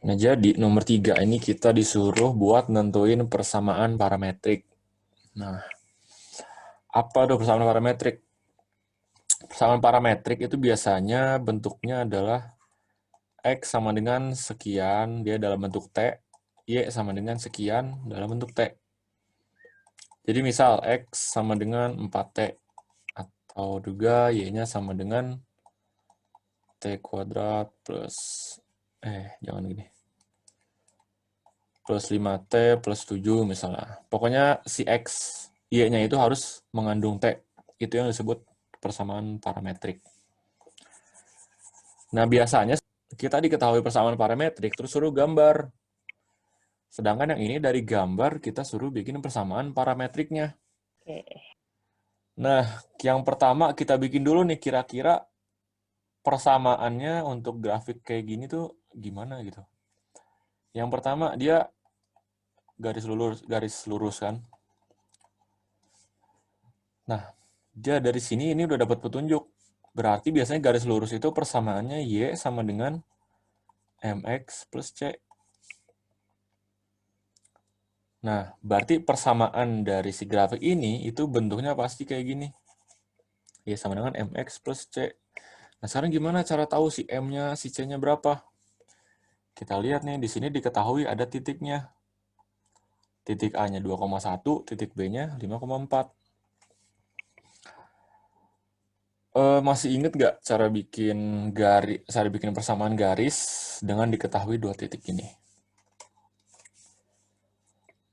Nah, jadi nomor 3 ini kita disuruh buat nentuin persamaan parametrik. Nah, apa tuh persamaan parametrik? Persamaan parametrik itu biasanya bentuknya adalah X sama dengan sekian, dia dalam bentuk T, Y sama dengan sekian dalam bentuk T. Jadi misal X sama dengan 4T, atau juga Y-nya sama dengan T kuadrat plus, jangan gini, plus 5T plus 7 misalnya. Pokoknya si X, Y-nya itu harus mengandung T. Itu yang disebut persamaan parametrik. Nah, biasanya kita diketahui persamaan parametrik, terus suruh gambar. Sedangkan yang ini dari gambar, kita suruh bikin persamaan parametriknya. Oke. Nah, yang pertama kita bikin dulu nih, kira-kira persamaannya untuk grafik kayak gini tuh gimana gitu. Yang pertama, dia garis lurus kan. Nah, dia dari sini ini udah dapat petunjuk. Berarti biasanya garis lurus itu persamaannya Y sama dengan MX plus C. Nah, berarti persamaan dari si grafik ini itu bentuknya pasti kayak gini. Y sama dengan MX plus C. Nah, sekarang gimana cara tahu si M-nya, si C-nya berapa? Kita lihat nih, di sini diketahui ada titiknya. Titik A-nya 2,1, titik B-nya 5,4. Masih inget nggak cara bikin persamaan garis dengan diketahui dua titik ini?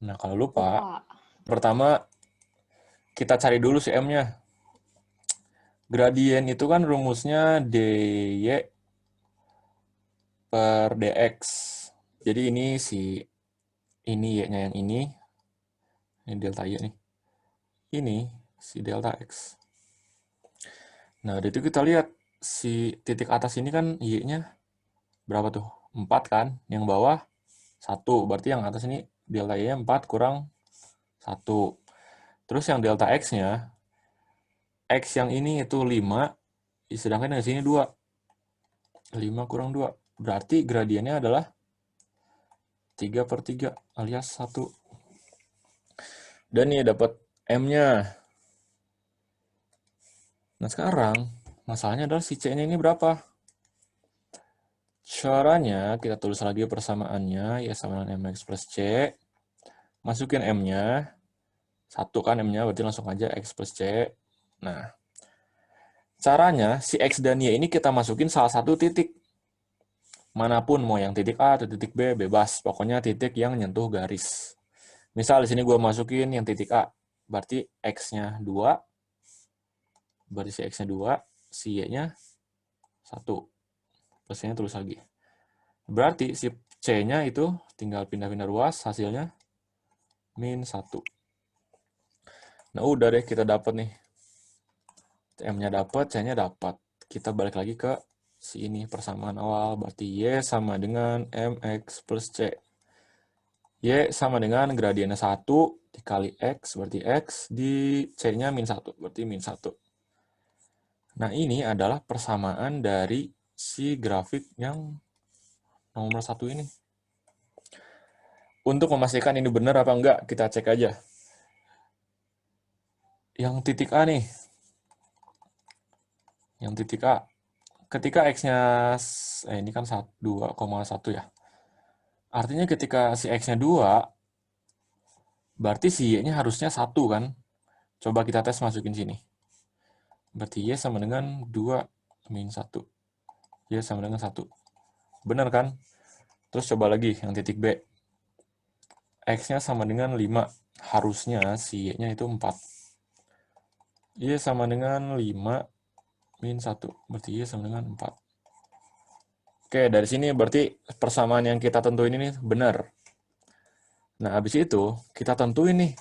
Nah, kalau lupa, Lupa. pertama kita cari dulu si M-nya. Gradien itu kan rumusnya dy per dx. Jadi ini y-nya yang ini delta y nih. Ini si delta x. Nah, dari itu kita lihat si titik atas ini kan y-nya berapa tuh? 4 kan? Yang bawah 1. Berarti yang atas ini delta y-nya 4 kurang 1. Terus yang delta x-nya, x yang ini itu 5, sedangkan yang sini 2. 5 kurang 2. Berarti gradiennya adalah 3/3 alias 1. Dan nih dapat M-nya. Nah, sekarang masalahnya adalah si C-nya ini berapa? Caranya kita tulis lagi persamaannya, ya sama dengan MX plus C. Masukin M-nya. 1 kan M-nya, berarti langsung aja X plus C. Nah, caranya si X dan Y ini kita masukin salah satu titik. Manapun, mau yang titik A atau titik B, bebas. Pokoknya titik yang nyentuh garis. Misal di sini gue masukin yang titik A. Berarti X-nya 2. Berarti si X-nya 2. Si Y-nya 1. Plusnya tulis lagi. Berarti si C-nya itu tinggal pindah-pindah ruas, hasilnya min 1. Nah, udah deh, kita dapat nih. M-nya dapat, C-nya dapat. Kita balik lagi ke si ini, persamaan awal. Berarti Y sama dengan MX plus C. Y sama dengan gradiennya 1 dikali X, berarti X, di C-nya min 1, berarti min 1. Nah, ini adalah persamaan dari si grafik yang nomor 1 ini. Untuk memastikan ini benar apa enggak, kita cek aja. Yang titik A nih. Yang titik A. Ketika X-nya, ini kan 2,1 ya. Artinya ketika si X-nya 2, berarti si Y-nya harusnya 1 kan. Coba kita tes masukin sini. Berarti Y sama dengan 2 min 1. Y sama dengan 1. Benar kan? Terus coba lagi yang titik B. X-nya sama dengan 5. Harusnya si Y-nya itu 4. Y sama dengan 5 min 1. Berarti Y sama dengan 4. Oke, dari sini berarti persamaan yang kita tentuin ini benar. Nah, habis itu kita tentuin nih.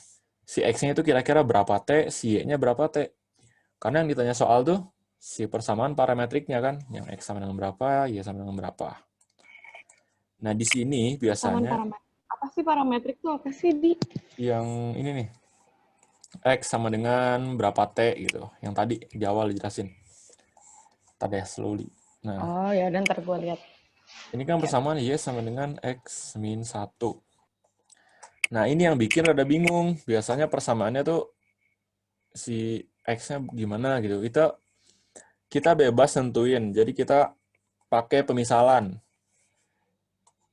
Si X-nya itu kira-kira berapa T, si Y-nya berapa T. Karena yang ditanya soal tuh si persamaan parametriknya kan. Yang X sama dengan berapa, Y sama dengan berapa. Nah, di sini biasanya Apa sih parametrik tuh apa sih, Di? yang ini nih. X sama dengan berapa T gitu. Yang tadi di awal dijelasin. Tadi ya, slowly. Nah, Oh, ya udah ntar gue lihat. Ini kan persamaan Y sama dengan X min 1. Nah, ini yang bikin rada bingung. Biasanya persamaannya tuh si X-nya gimana gitu. Kita bebas nentuin. Jadi kita pakai pemisalan.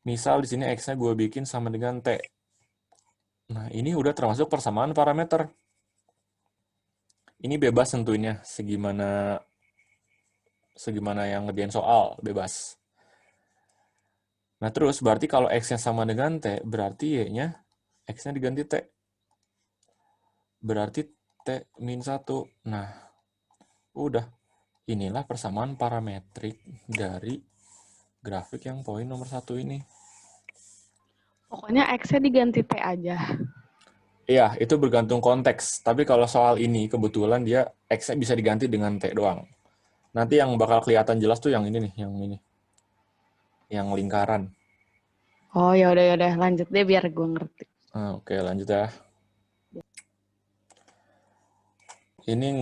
Misal di sini X-nya gue bikin sama dengan T. Nah, ini udah termasuk persamaan parameter. Ini bebas nentuinnya. Segimana yang ngerjain soal. Bebas. Nah, terus berarti kalau X-nya sama dengan T, berarti Y-nya X-nya diganti T. Berarti T min 1. Nah, udah. Inilah persamaan parametrik dari grafik yang poin nomor 1 ini. Pokoknya X-nya diganti T aja. Iya, itu bergantung konteks. Tapi kalau soal ini, kebetulan dia X-nya bisa diganti dengan T doang. Nanti yang bakal kelihatan jelas tuh yang ini nih, yang ini. Yang lingkaran. Oh ya udah lanjut deh biar gue ngerti. Oke, lanjut ya. Ini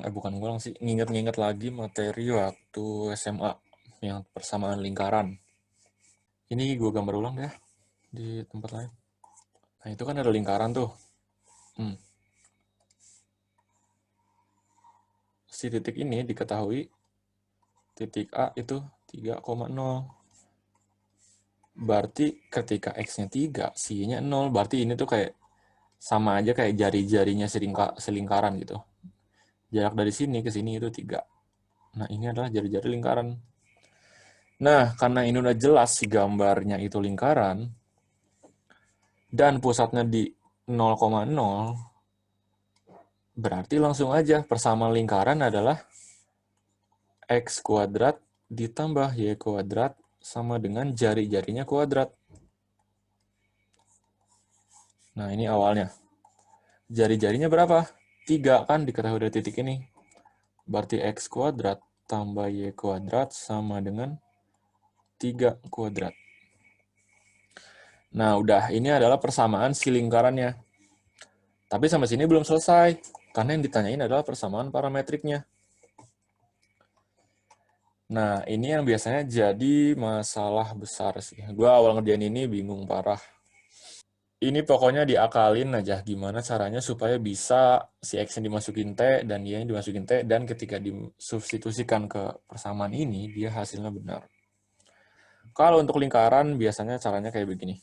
bukan ngulang sih, nginget-nginget lagi materi waktu SMA yang persamaan lingkaran. Ini gue gambar ulang deh di tempat lain. Nah, itu kan ada lingkaran tuh. Si titik ini diketahui titik A itu 3,0. Berarti ketika X-nya 3, si Y-nya 0. Berarti ini tuh kayak sama aja kayak jari-jarinya selingkaran gitu. Jarak dari sini ke sini itu 3. Nah, ini adalah jari-jari lingkaran. Nah, karena ini udah jelas si gambarnya itu lingkaran, dan pusatnya di 0,0, berarti langsung aja persamaan lingkaran adalah X kuadrat ditambah Y kuadrat sama dengan jari-jarinya kuadrat. Nah, ini awalnya. Jari-jarinya berapa? 3 kan diketahui dari titik ini. Berarti X kuadrat tambah Y kuadrat sama dengan 3 kuadrat. Nah, udah. Ini adalah persamaan si lingkarannya. Tapi sampai sini belum selesai. Karena yang ditanyain adalah persamaan parametriknya. Nah, ini yang biasanya jadi masalah besar sih. Gue awal ngerjain ini bingung parah. Ini pokoknya diakalin aja gimana caranya supaya bisa si X yang dimasukin T dan Y yang dimasukin T, dan ketika disubstitusikan ke persamaan ini, dia hasilnya benar. Kalau untuk lingkaran, biasanya caranya kayak begini.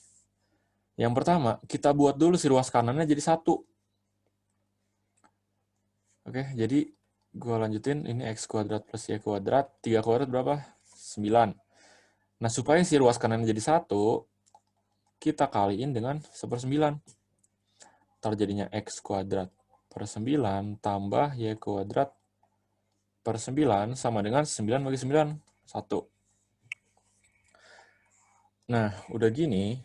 Yang pertama, kita buat dulu si ruas kanannya jadi 1. Oke, jadi gue lanjutin. Ini X kuadrat plus Y kuadrat. 3 kuadrat berapa? 9. Nah, supaya si ruas kanannya jadi 1, kita kaliin dengan 1/9. Ntar jadinya X kuadrat per 9 tambah Y kuadrat per 9 sama dengan 9 bagi 9, 1. Nah, udah gini,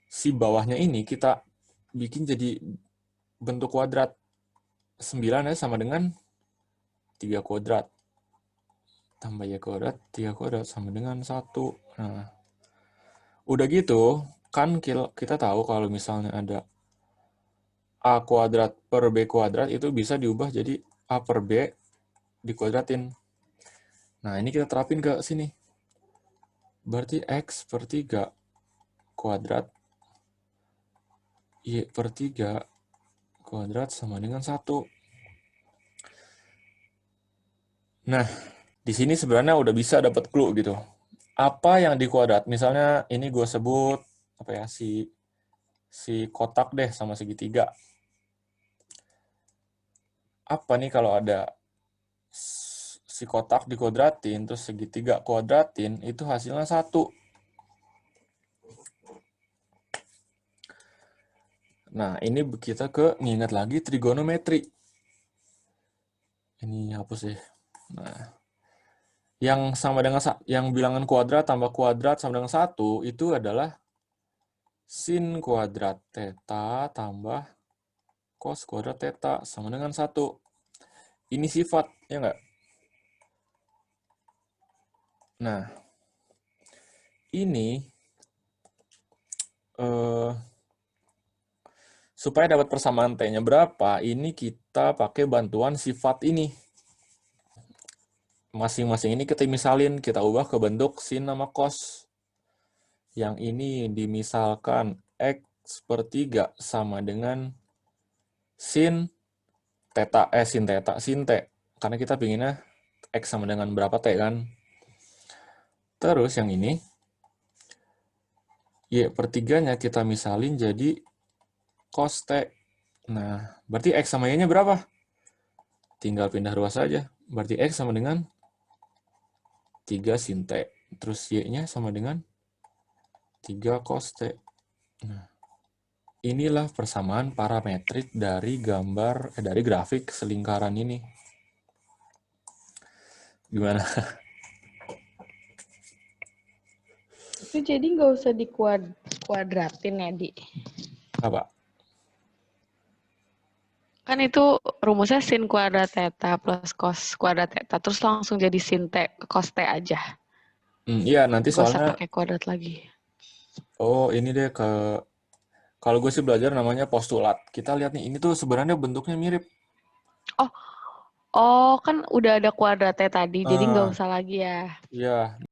si bawahnya ini kita bikin jadi bentuk kuadrat. 9 sama dengan 3 kuadrat. Tambah Y kuadrat, 3 kuadrat sama dengan 1. Nah, udah gitu, kan kita tahu kalau misalnya ada A kuadrat per B kuadrat itu bisa diubah jadi A per B dikuadratin. Nah, ini kita terapin ke sini. Berarti X per 3 kuadrat Y per 3 kuadrat sama dengan 1. Nah, di sini sebenarnya udah bisa dapat clue gitu. Apa yang dikuadrat? Misalnya ini gue sebut apa ya, si kotak deh sama segitiga. Apa nih kalau ada si kotak dikuadratin terus segitiga kuadratin, itu hasilnya 1. Nah, ini kita nginget lagi trigonometri. Ini hapus deh. Nah, yang sama dengan yang bilangan kuadrat tambah kuadrat sama dengan 1 itu adalah sin kuadrat theta tambah cos kuadrat theta sama dengan 1. Ini sifat, ya nggak? Nah, ini supaya dapat persamaan T-nya berapa, ini kita pakai bantuan sifat ini. masing-masing ini kita misalin, kita ubah ke bentuk sin sama cos. Yang ini dimisalkan X per 3 sama dengan sin theta, sin T. Karena kita pinginnya X sama dengan berapa T kan. Terus yang ini, Y per 3-nya kita misalin jadi cos T. Nah, berarti X sama Y-nya berapa? Tinggal pindah ruas saja. Berarti X sama dengan 3 sin T. Terus Y-nya sama dengan 3 cos T. Nah, inilah persamaan parametrik dari dari grafik selingkaran ini. Gimana? Itu jadi nggak usah dikuadratin ya, Di? Apa? Kan itu rumusnya sin kuadrat theta plus cos kuadrat theta. Terus langsung jadi sin T, cos T aja. Iya, nanti Gak usah soalnya, pakai kuadrat lagi. oh ini deh kalau gue sih belajar namanya postulat. Kita lihat nih, ini tuh sebenarnya bentuknya mirip. Oh kan udah ada kuadratnya tadi, jadi nggak Ah, usah lagi ya. iya.